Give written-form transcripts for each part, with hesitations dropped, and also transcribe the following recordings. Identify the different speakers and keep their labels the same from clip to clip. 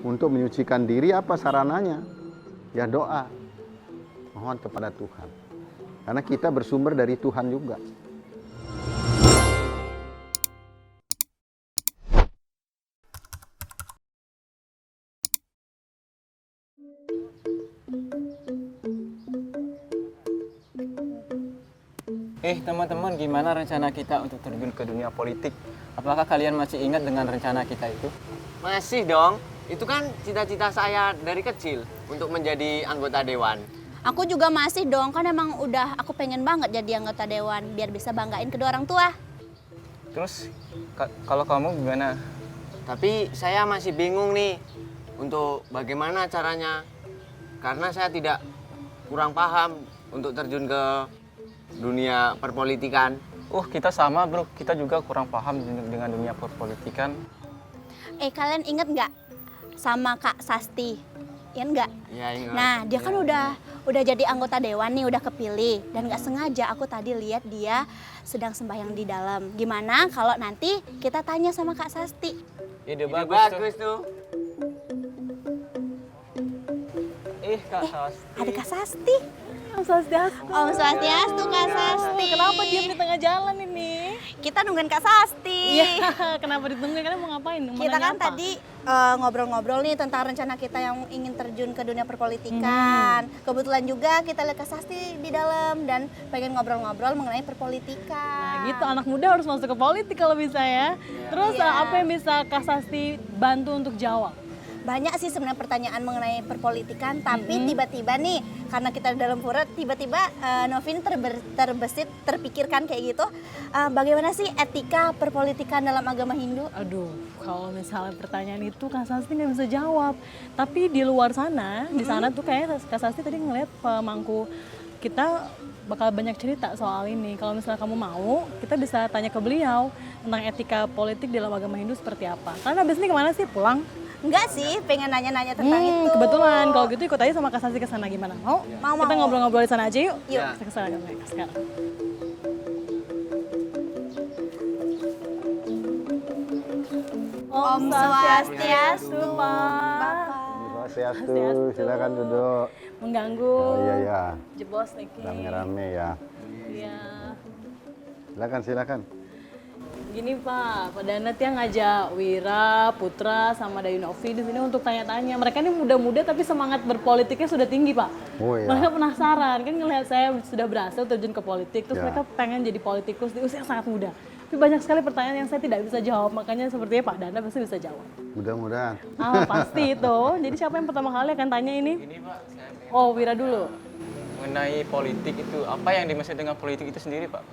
Speaker 1: Untuk menyucikan diri apa sarananya? Ya doa, mohon kepada Tuhan. Karena kita bersumber dari Tuhan juga.
Speaker 2: Teman-teman, gimana rencana kita untuk terjun ke dunia politik? Apakah kalian masih ingat dengan rencana kita itu?
Speaker 3: Masih dong, itu kan cita-cita saya dari kecil untuk menjadi anggota dewan.
Speaker 4: Aku juga masih dong, kan emang udah aku pengen banget jadi anggota dewan biar bisa banggain kedua orang tua.
Speaker 2: Terus, kalau kamu gimana?
Speaker 3: Tapi saya masih bingung nih untuk bagaimana caranya. Karena saya tidak kurang paham untuk terjun ke dunia perpolitikan.
Speaker 2: Kita sama bro, kita juga kurang paham dengan dunia perpolitikan.
Speaker 4: Kalian inget nggak sama Kak Sasti? Iya nggak?
Speaker 3: Ya, ingat.
Speaker 4: Nah, dia kan udah jadi anggota dewan nih, udah kepilih. Dan nggak sengaja aku tadi lihat dia sedang sembahyang di dalam. Gimana kalau nanti kita tanya sama Kak Sasti?
Speaker 2: Ide
Speaker 3: Bagus tuh.
Speaker 2: Kak Sasti.
Speaker 4: Ada Kak Sasti.
Speaker 5: Om Swastiastu.
Speaker 4: Om Swastiastu, Kak Sasti.
Speaker 5: Kenapa diam di tengah jalan ini?
Speaker 4: Kita nungguin Kak Sasti.
Speaker 5: Iya, kenapa ditungguin? Kalian mau ngapain? Mau
Speaker 4: Kita
Speaker 5: nanya
Speaker 4: kan
Speaker 5: apa?
Speaker 4: tadi ngobrol-ngobrol nih tentang rencana kita yang ingin terjun ke dunia perpolitikan. Kebetulan juga kita lihat Kak Sasti di dalam dan pengen ngobrol-ngobrol mengenai perpolitikan.
Speaker 5: Nah gitu, anak muda harus masuk ke politik kalau bisa ya. Terus
Speaker 4: Iya.
Speaker 5: apa yang bisa Kak Sasti bantu untuk jawab?
Speaker 4: Banyak sih sebenarnya pertanyaan mengenai perpolitikan, tapi tiba-tiba nih karena kita dalam pura, tiba-tiba Novin terbesit, terpikirkan kayak gitu. Bagaimana sih etika perpolitikan dalam agama Hindu?
Speaker 5: Aduh, kalau misalnya pertanyaan itu Kak Sasti nggak bisa jawab. Tapi di luar sana, di sana tuh kayaknya Kak Sasti tadi ngeliat pemangku kita bakal banyak cerita soal ini. Kalau misalnya kamu mau, kita bisa tanya ke beliau tentang etika politik dalam agama Hindu seperti apa. Kalian habis ini kemana sih? Pulang?
Speaker 4: Enggak sih, pengen nanya-nanya tentang itu.
Speaker 5: Kebetulan, kalau gitu ikut aja sama Kak Sasti ke sana gimana? Mau?
Speaker 4: Mau,
Speaker 5: Kita
Speaker 4: mau.
Speaker 5: ngobrol-ngobrol di sana aja yuk.
Speaker 4: Yuk.
Speaker 5: Kita ke sana sekarang.
Speaker 4: Om Swastiastu,
Speaker 5: Pak.
Speaker 1: Swastiastu, silakan duduk.
Speaker 5: Mengganggu.
Speaker 1: Oh iya ya,
Speaker 5: Jebos Niki.
Speaker 1: rame-rame ya.
Speaker 5: Iya.
Speaker 1: Silakan.
Speaker 5: Gini Pak Danat yang ngajak Wira, Putra, sama Dayunovi di sini untuk tanya-tanya. Mereka ini muda-muda tapi semangat berpolitiknya sudah tinggi Pak.
Speaker 1: Oh iya.
Speaker 5: Mereka penasaran, kan ngelihat saya sudah berhasil terjun ke politik, terus
Speaker 1: Ya.
Speaker 5: mereka pengen jadi politikus di usia sangat muda. Tapi banyak sekali pertanyaan yang saya tidak bisa jawab, makanya sepertinya Pak Danat pasti bisa jawab.
Speaker 1: Mudah-mudahan.
Speaker 5: Pasti itu. Jadi siapa yang pertama kali akan tanya ini?
Speaker 2: Ini Pak, saya
Speaker 5: Oh, Wira dulu.
Speaker 2: mengenai politik itu, apa yang dimaksud dengan politik itu sendiri Pak?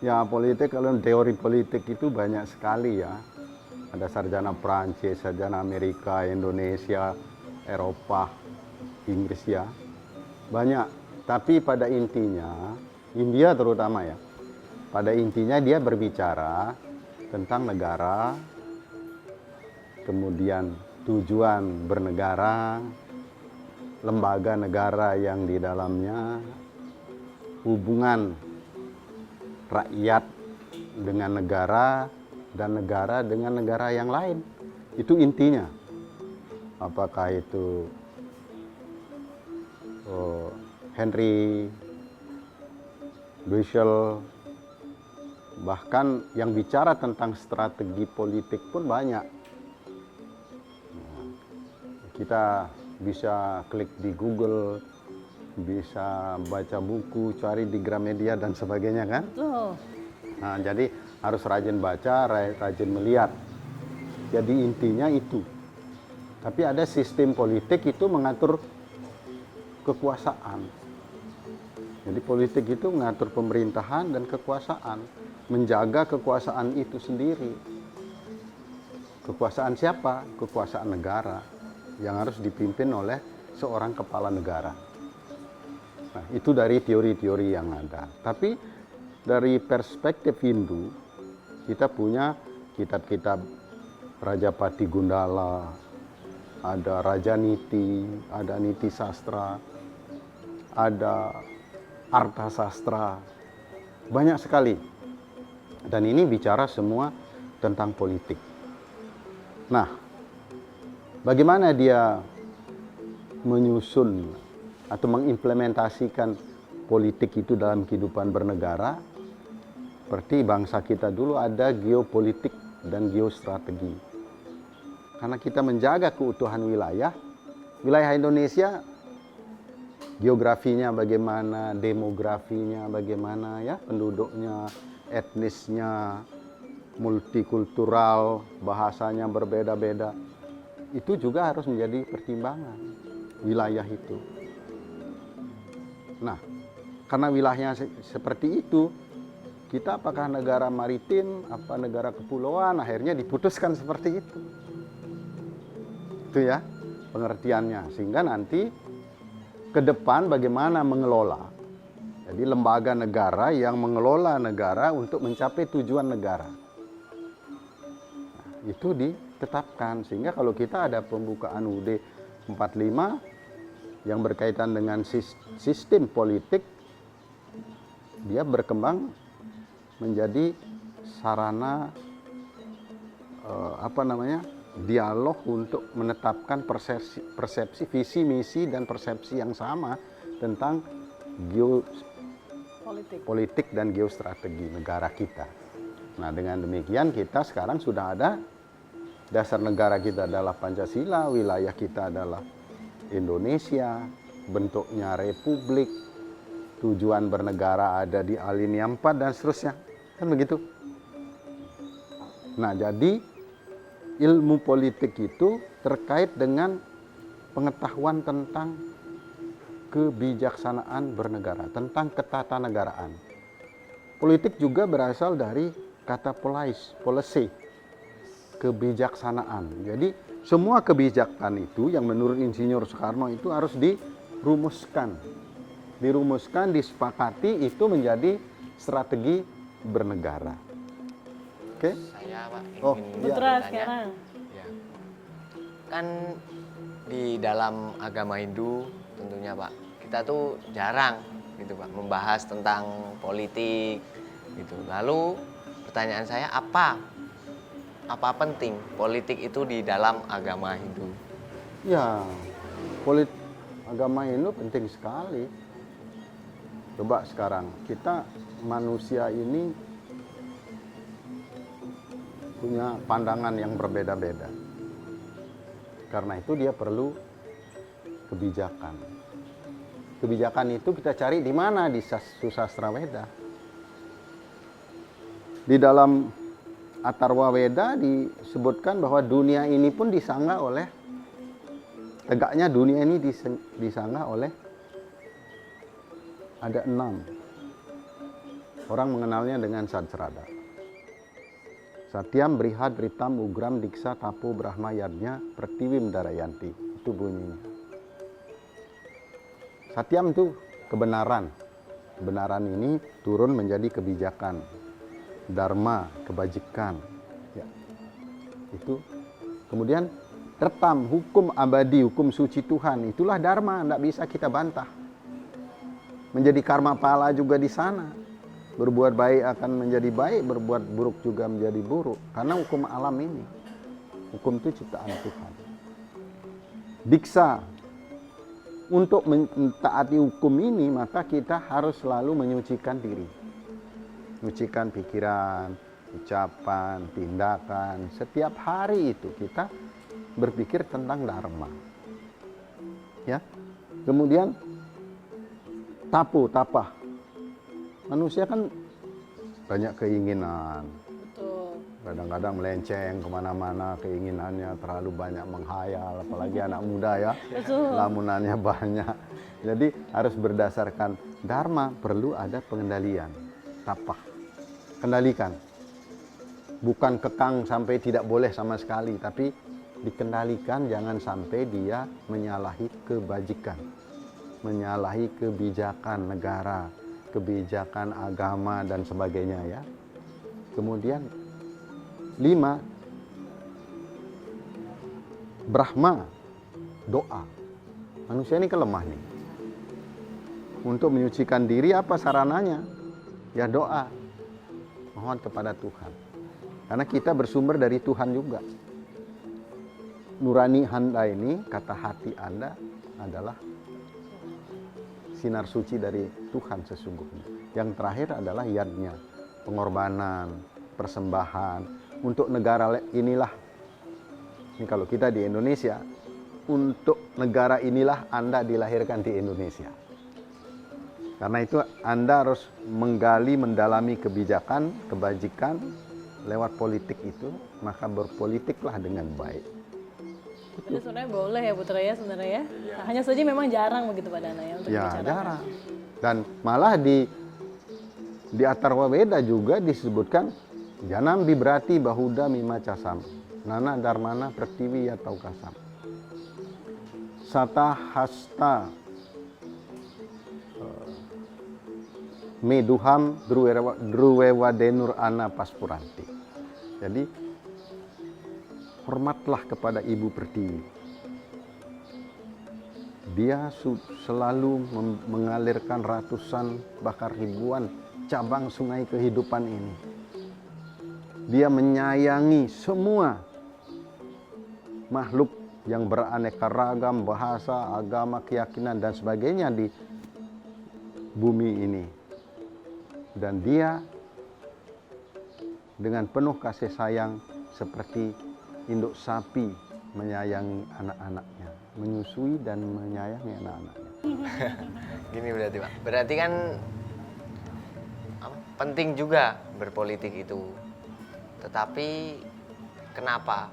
Speaker 1: Ya politik, kalau teori politik itu banyak sekali ya. Ada sarjana Prancis, sarjana Amerika, Indonesia, Eropa, Inggris ya. Banyak. Tapi pada intinya, India terutama ya. Pada intinya dia berbicara tentang negara, kemudian tujuan bernegara, lembaga negara yang di dalamnya, hubungan rakyat dengan negara dan negara dengan negara yang lain. Itu intinya. Apakah itu Henry Dussel, bahkan yang bicara tentang strategi politik pun banyak. Kita bisa klik di Google, bisa baca buku, cari di Gramedia dan sebagainya kan.
Speaker 5: Tuh.
Speaker 1: Nah, jadi harus rajin baca, rajin melihat. Jadi intinya itu. Tapi ada sistem politik itu mengatur kekuasaan. Jadi politik itu mengatur pemerintahan dan kekuasaan, menjaga kekuasaan itu sendiri. Kekuasaan siapa? Kekuasaan negara yang harus dipimpin oleh seorang kepala negara. Nah, itu dari teori-teori yang ada. Tapi dari perspektif Hindu, kita punya kitab-kitab Rajapati Gundala, ada Raja Niti, ada Niti Sastra, ada Artha Sastra, banyak sekali. Dan ini bicara semua tentang politik. Nah, bagaimana dia menyusun atau mengimplementasikan politik itu dalam kehidupan bernegara. Seperti bangsa kita dulu ada geopolitik dan geostrategi. Karena kita menjaga keutuhan wilayah Indonesia, geografinya bagaimana, demografinya bagaimana ya, penduduknya, etnisnya, multikultural, bahasanya berbeda-beda. Itu juga harus menjadi pertimbangan wilayah itu. Nah, karena wilayahnya seperti itu, kita apakah negara maritim, apa negara kepulauan, akhirnya diputuskan seperti itu. Itu ya pengertiannya. Sehingga nanti ke depan bagaimana mengelola. Jadi lembaga negara yang mengelola negara untuk mencapai tujuan negara. Nah, itu ditetapkan. Sehingga kalau kita ada pembukaan UUD 45 yang berkaitan dengan sistem politik, dia berkembang menjadi sarana dialog untuk menetapkan persepsi, visi, misi, dan persepsi yang sama tentang geopolitik dan geostrategi negara kita. Nah, dengan demikian kita sekarang sudah ada dasar negara kita adalah Pancasila, wilayah kita adalah Indonesia, bentuknya republik, tujuan bernegara ada di alinea 4 dan seterusnya. Kan begitu? Nah, jadi ilmu politik itu terkait dengan pengetahuan tentang kebijaksanaan bernegara, tentang ketatanegaraan. Politik juga berasal dari kata policy, kebijaksanaan. Jadi semua kebijakan itu yang menurut Insinyur Soekarno itu harus dirumuskan, disepakati, itu menjadi strategi bernegara. Oke?
Speaker 3: Saya Pak ingin
Speaker 5: Putra
Speaker 3: bertanya.
Speaker 5: sekarang.
Speaker 3: Ya. Kan di dalam agama Hindu tentunya Pak, kita tuh jarang gitu Pak membahas tentang politik gitu. Lalu pertanyaan saya, apa penting politik itu di dalam agama Hindu?
Speaker 1: Ya, agama Hindu penting sekali. Coba sekarang kita manusia ini punya pandangan yang berbeda-beda. Karena itu dia perlu kebijakan. Kebijakan itu kita cari di mana? Di Susastra Weda. Di dalam Atharva Weda disebutkan bahwa dunia ini pun disanggah oleh, tegaknya dunia ini disanggah oleh ada 6. Orang mengenalnya dengan Sansrada. Satyam, Brihad, Ritam, Ugram, Diksa, Tapo, Brahma, Yadnya, Pertiwim, Darayanti. Itu bunyinya. Satyam itu kebenaran. Kebenaran ini turun menjadi kebijakan. Dharma, kebajikan. Ya. Itu. Kemudian Retam, hukum abadi, hukum suci Tuhan. Itulah Dharma, tidak bisa kita bantah. Menjadi karma pala juga di sana. Berbuat baik akan menjadi baik, berbuat buruk juga menjadi buruk. Karena hukum alam ini. Hukum itu ciptaan Tuhan. Diksa. Untuk mentaati hukum ini, maka kita harus selalu menyucikan diri. Menyucikan pikiran, ucapan, tindakan. Setiap hari itu kita berpikir tentang Dharma. Ya. Kemudian tapah. Manusia kan banyak keinginan.
Speaker 5: Betul.
Speaker 1: Kadang-kadang melenceng kemana-mana, keinginannya terlalu banyak menghayal, apalagi anak muda ya.
Speaker 5: Betul.
Speaker 1: Lamunannya banyak. Jadi harus berdasarkan Dharma, perlu ada pengendalian. Tapah. Kendalikan. Bukan kekang sampai tidak boleh sama sekali, tapi dikendalikan, jangan sampai dia menyalahi kebajikan, menyalahi kebijakan negara, kebijakan agama dan sebagainya ya. Kemudian 5, Brahma, doa. Manusia ini kelemah nih. Untuk menyucikan diri apa sarananya? Ya doa. Mohon kepada Tuhan. Karena kita bersumber dari Tuhan juga. nurani Anda ini, kata hati Anda adalah sinar suci dari Tuhan sesungguhnya. Yang terakhir adalah yadnya, pengorbanan, persembahan untuk negara inilah. Ini kalau kita di Indonesia, untuk negara inilah Anda dilahirkan di Indonesia. Karena itu Anda harus menggali, mendalami kebijakan, kebajikan lewat politik itu, maka berpolitiklah dengan baik.
Speaker 5: Itu sebenarnya boleh ya Putra ya sebenarnya ya. Hanya saja memang jarang begitu Pak Dana ya untuk
Speaker 1: Ya,
Speaker 5: bicara.
Speaker 1: jarang. Dan malah di Atharwa Veda juga disebutkan janam bibrati bahuda mima casam nana dharmana praktivi atau kasam sata hasta meduham druwewa denur ana paspuranti. Jadi hormatlah kepada Ibu Pertiwi. Dia selalu mengalirkan ratusan bahkan ribuan cabang sungai kehidupan ini. Dia menyayangi semua makhluk yang beraneka ragam, bahasa, agama, keyakinan dan sebagainya di bumi ini. Dan dia dengan penuh kasih sayang seperti induk sapi menyayangi anak-anaknya, menyusui dan menyayangi anak-anaknya.
Speaker 3: Gini berarti Pak. Berarti kan penting juga berpolitik itu. Tetapi kenapa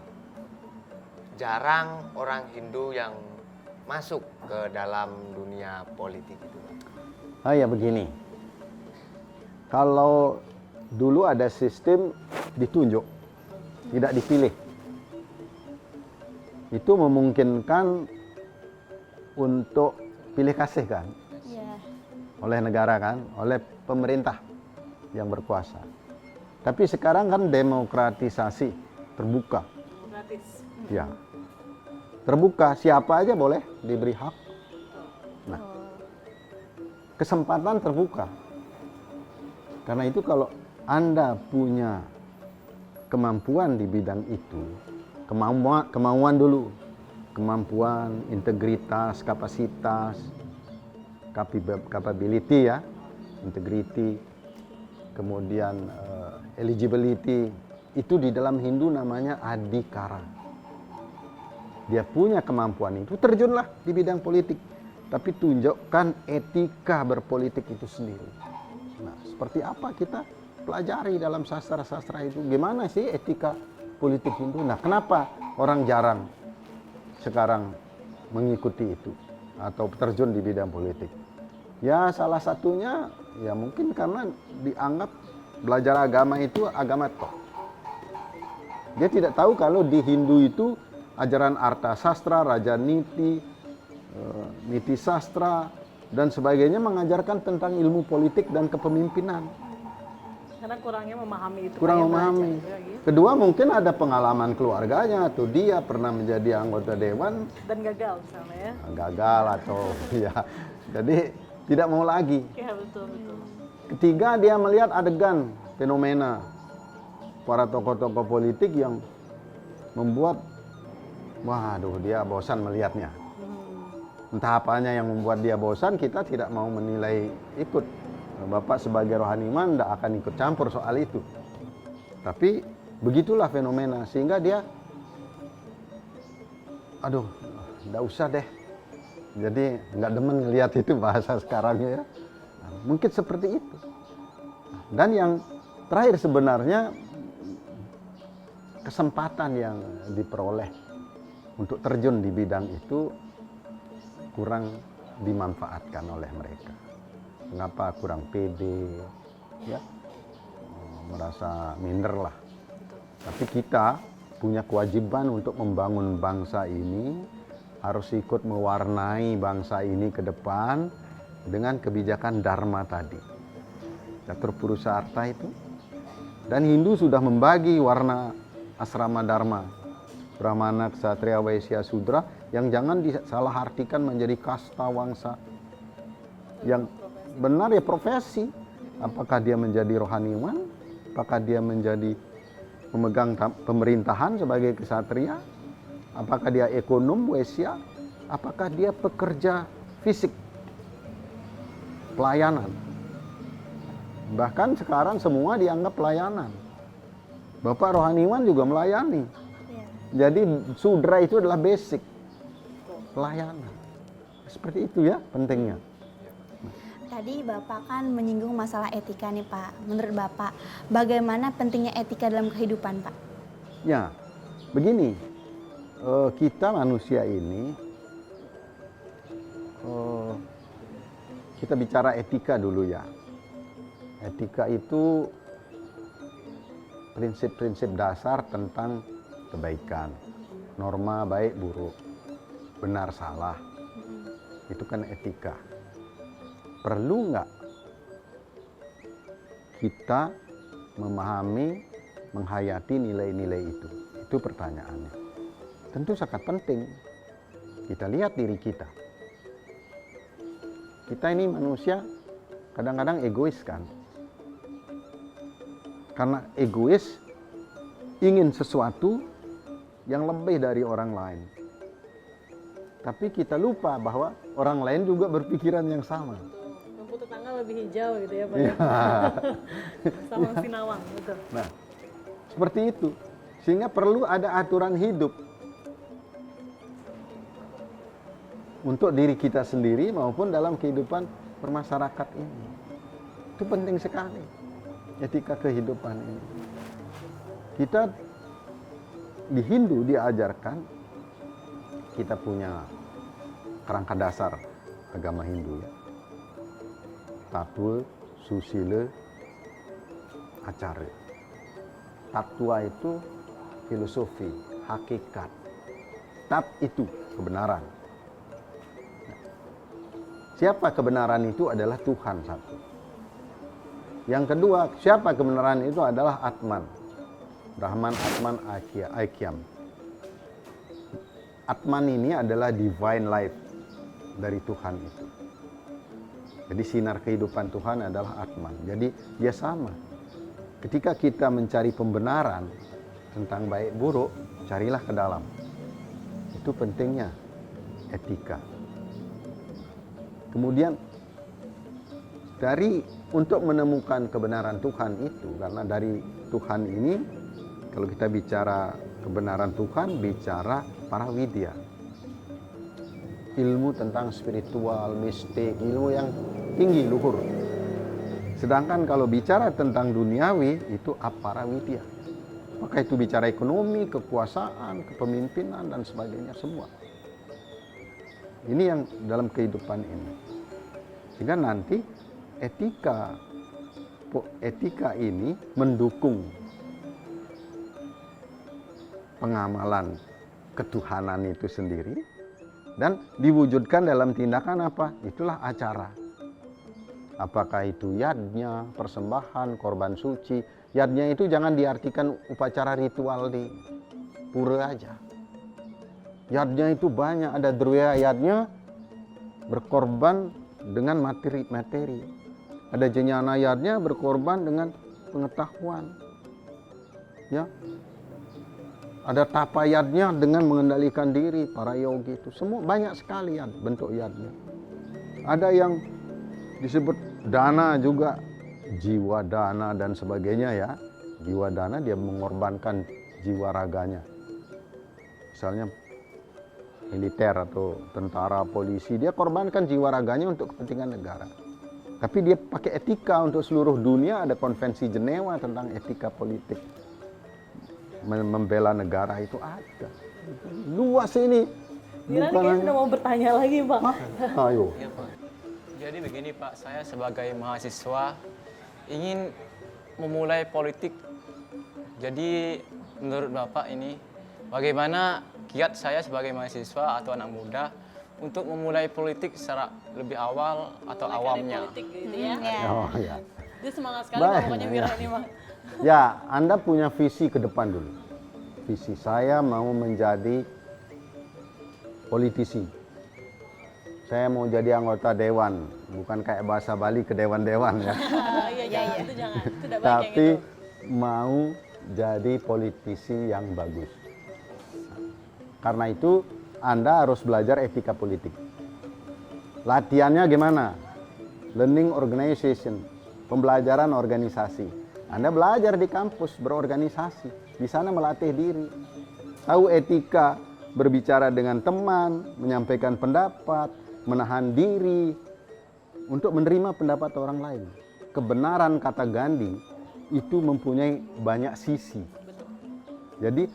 Speaker 3: jarang orang Hindu yang masuk ke dalam dunia politik itu, Pak?
Speaker 1: Ah ya begini, kalau dulu ada sistem ditunjuk, tidak dipilih, itu memungkinkan untuk pilih kasih kan,
Speaker 4: Iya.
Speaker 1: oleh negara kan, oleh pemerintah yang berkuasa. Tapi sekarang kan demokratisasi terbuka.
Speaker 5: Gratis.
Speaker 1: Ya, terbuka, siapa aja boleh diberi hak. Nah, kesempatan terbuka. Karena itu kalau Anda punya kemampuan di bidang itu, kemauan dulu, kemampuan, integritas, kapasitas, capability ya, integrity, kemudian eligibility, itu di dalam Hindu namanya adhikara. Dia punya kemampuan itu, terjunlah di bidang politik. Tapi tunjukkan etika berpolitik itu sendiri. Nah, seperti apa kita pelajari dalam sastra-sastra itu? Gimana sih etika politik Hindu? Nah, kenapa orang jarang sekarang mengikuti itu atau terjun di bidang politik? Ya, salah satunya ya mungkin karena dianggap belajar agama itu agama tok. Dia tidak tahu kalau di Hindu itu ajaran arta sastra, raja niti, niti sastra dan sebagainya mengajarkan tentang ilmu politik dan kepemimpinan.
Speaker 5: Karena kurangnya memahami itu.
Speaker 1: Kurang
Speaker 5: Pak, ya,
Speaker 1: memahami.
Speaker 5: belajar, gitu.
Speaker 1: Kedua mungkin ada pengalaman keluarganya atau dia pernah menjadi anggota dewan
Speaker 5: Dan gagal misalnya ya.
Speaker 1: gagal atau ya jadi tidak mau lagi.
Speaker 5: Iya betul betul.
Speaker 1: Ketiga dia melihat adegan fenomena para tokoh-tokoh politik yang membuat waduh dia bosan melihatnya. Entah apanya yang membuat dia bosan, kita tidak mau menilai ikut. Bapak sebagai rohaniwan tidak akan ikut campur soal itu. Tapi begitulah fenomena sehingga dia aduh tidak usah deh. Jadi nggak demen ngelihat itu bahasa sekarangnya ya. Mungkin seperti itu. Dan yang terakhir sebenarnya kesempatan yang diperoleh untuk terjun di bidang itu kurang dimanfaatkan oleh mereka. Mengapa kurang pede, ya, merasa minder lah. Tapi kita punya kewajiban untuk membangun bangsa ini, harus ikut mewarnai bangsa ini ke depan dengan kebijakan Dharma tadi. Catur Purusa Artha itu. Dan Hindu sudah membagi warna asrama Dharma. Brahmana, Ksatria, Waisya, Sudra yang jangan disalahartikan menjadi kasta wangsa. Yang benar ya profesi. Apakah dia menjadi rohaniwan? Apakah dia menjadi pemegang pemerintahan sebagai ksatria? apakah dia ekonom Wesia, apakah dia pekerja fisik, pelayanan. Bahkan sekarang semua dianggap pelayanan. Bapak rohaniwan juga melayani.
Speaker 4: Iya.
Speaker 1: Jadi sudra itu adalah basic pelayanan. Seperti itu ya pentingnya.
Speaker 4: Tadi Bapak kan menyinggung masalah etika nih Pak. Menurut Bapak, bagaimana pentingnya etika dalam kehidupan Pak?
Speaker 1: Ya, begini, kita manusia ini, kita bicara etika dulu ya. Etika itu prinsip-prinsip dasar tentang kebaikan, norma baik buruk, benar salah. Itu kan etika. Perlu nggak kita memahami, menghayati nilai-nilai itu? Itu pertanyaannya. Tentu sangat penting. Kita lihat diri kita. Kita ini manusia kadang-kadang egois kan? Karena egois ingin sesuatu yang lebih dari orang lain. Tapi kita lupa bahwa orang lain juga berpikiran yang sama.
Speaker 5: Rumput tetangga lebih hijau gitu ya Pak.
Speaker 1: Ya.
Speaker 5: Sama sinawang, betul.
Speaker 1: Nah, seperti itu. Sehingga perlu ada aturan hidup untuk diri kita sendiri maupun dalam kehidupan bermasyarakat ini. Itu penting sekali, etika kehidupan ini. Kita di Hindu diajarkan, kita punya kerangka dasar agama Hindu ya. Tatul, susila, acara. Tatwa itu filosofi, hakikat. Tat itu kebenaran. Siapa kebenaran itu adalah Tuhan satu. Yang kedua, siapa kebenaran itu adalah Atman. Brahman, Atman, Aikyam. Atman ini adalah divine life dari Tuhan itu. Jadi sinar kehidupan Tuhan adalah Atman. Jadi dia sama. Ketika kita mencari pembenaran tentang baik buruk, carilah ke dalam. Itu pentingnya etika. Kemudian untuk menemukan kebenaran Tuhan itu, karena dari Tuhan ini, kalau kita bicara kebenaran Tuhan, bicara para widya. Ilmu tentang spiritual, mistik, ilmu yang tinggi, luhur. Sedangkan kalau bicara tentang duniawi, itu para widya. Maka itu bicara ekonomi, kekuasaan, kepemimpinan, dan sebagainya semua. Ini yang dalam kehidupan ini. Sehingga nanti etika ini mendukung pengamalan ketuhanan itu sendiri dan diwujudkan dalam tindakan apa? Itulah acara. Apakah itu yadnya, persembahan, korban suci. Yadnya itu jangan diartikan upacara ritual di pura aja. Yadnya itu banyak, ada druya yadnya berkorban dengan materi. Ada jnana yadnya berkorban dengan pengetahuan. Ya. Ada tapa yadnya dengan mengendalikan diri, para yogi itu. Semua banyak sekali yad, bentuk yadnya. Ada yang disebut dana juga, jiwa dana dan sebagainya ya. Jiwa dana dia mengorbankan jiwa raganya. Misalnya militer atau tentara, polisi, dia korbankan jiwa raganya untuk kepentingan negara. Tapi dia pakai etika untuk seluruh dunia, ada konvensi Jenewa tentang etika politik. Membela negara itu ada. Luas ini.
Speaker 5: Dira kayaknya sudah mau bertanya lagi Pak.
Speaker 1: Ayo.
Speaker 2: Iya Pak. Jadi begini Pak, saya sebagai mahasiswa ingin memulai politik. Jadi menurut Bapak ini bagaimana kiat saya sebagai mahasiswa atau anak muda untuk memulai politik secara lebih awal atau awamnya?
Speaker 5: Politik gitu ya.
Speaker 1: Oh ya.
Speaker 5: Dia semangat sekali
Speaker 1: Baik,
Speaker 5: Pak, pokoknya Wira
Speaker 1: ya.
Speaker 5: ini Pak.
Speaker 1: Ya, Anda punya visi ke depan dulu. Visi saya mau menjadi politisi. Saya mau jadi anggota dewan, bukan kayak bahasa Bali ke dewan-dewan ya.
Speaker 5: Iya, jangan, itu jangan. Itu tidak baik yang
Speaker 1: Tapi
Speaker 5: itu.
Speaker 1: mau jadi politisi yang bagus. Karena itu Anda harus belajar etika politik. Latihannya gimana? Learning organization, pembelajaran organisasi. Anda belajar di kampus berorganisasi, di sana melatih diri. Tahu etika, berbicara dengan teman, menyampaikan pendapat, menahan diri untuk menerima pendapat orang lain. Kebenaran kata Gandhi itu mempunyai banyak sisi. Jadi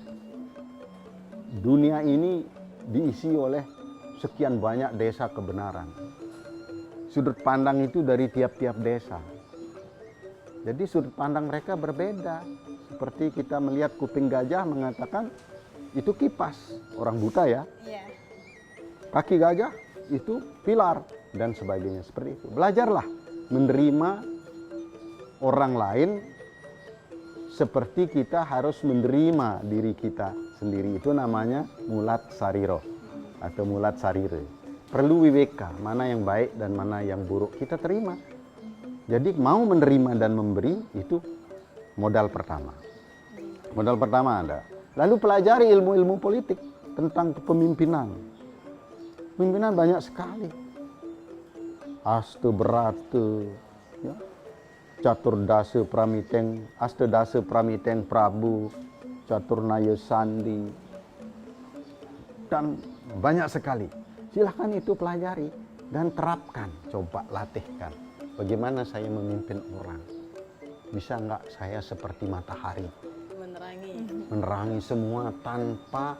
Speaker 1: dunia ini diisi oleh sekian banyak desa kebenaran. Sudut pandang itu dari tiap-tiap desa. Jadi sudut pandang mereka berbeda. Seperti kita melihat kuping gajah mengatakan itu kipas, orang buta ya.
Speaker 4: Iya.
Speaker 1: Kaki gajah itu pilar dan sebagainya seperti itu. Belajarlah menerima orang lain seperti kita harus menerima diri kita sendiri. Itu namanya mulat sariro atau mulat sarire. Perlu wiweka, mana yang baik dan mana yang buruk kita terima. Jadi mau menerima dan memberi itu modal pertama. Modal pertama ada. Lalu pelajari ilmu-ilmu politik tentang kepemimpinan. Pemimpinan banyak sekali. Aste berate, ya. Caturdasa pramiteng, astedasa pramiteng Prabu, Caturnaya Sandi, dan banyak sekali. Silahkan itu pelajari dan terapkan, coba latihkan. Bagaimana saya memimpin orang? Bisa nggak saya seperti matahari? Menerangi semua tanpa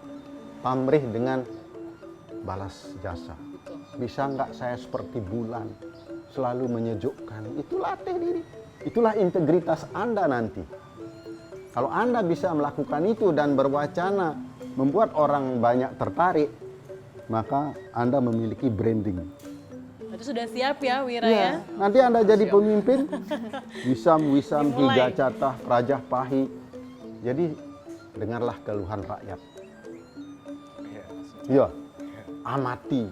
Speaker 1: pamrih dengan balas jasa. Bisa nggak saya seperti bulan, selalu menyejukkan? Itu latih diri. Itulah integritas Anda nanti. Kalau Anda bisa melakukan itu dan berwacana membuat orang banyak tertarik, maka Anda memiliki branding.
Speaker 5: Itu sudah siap ya Wira ya?
Speaker 1: Nanti Anda jadi pemimpin, wisam, higa catah, rajah pahi. Jadi dengarlah keluhan rakyat. Iya, amati